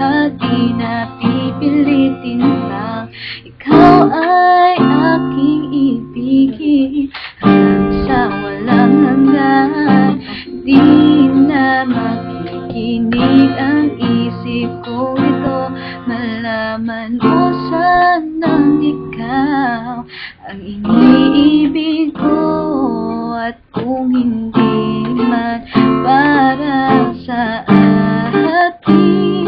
lahat di napipilitin lang. Ikaw ay aking ibigin hanggang sa walang hanggan. Di na makikinig ang isip ko ito. Malaman mo sanang ikaw ang iniibig ko. At kung hindi man para sa atin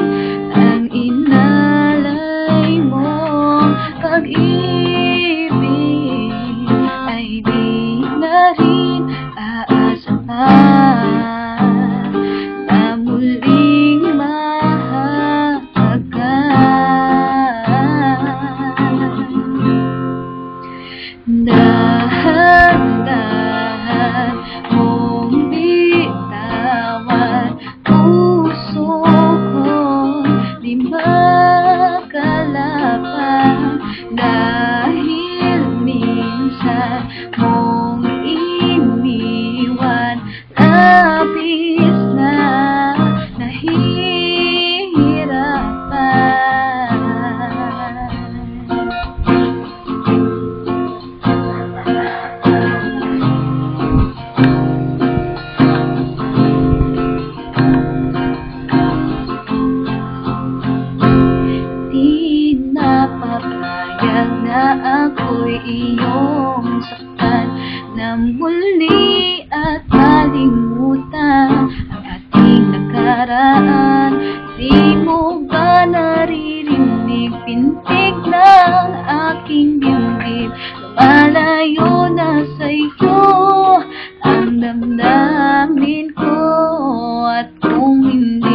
ang inalay mong pag-ibig, ay di na rin aasahan na muling mahagan. Dahan-dahan mong bitawan puso ko, di makalapan, dahil minsan mong iniwan. Labis na nahihirapan. Di napapayag na ako'y iyong saktan, na muli at malimutan ang ating nakaraan. Di mo ba naririnig pintig ng aking dibdib? Lumalayo na sa'yo ang damdamin ko. At kung hindi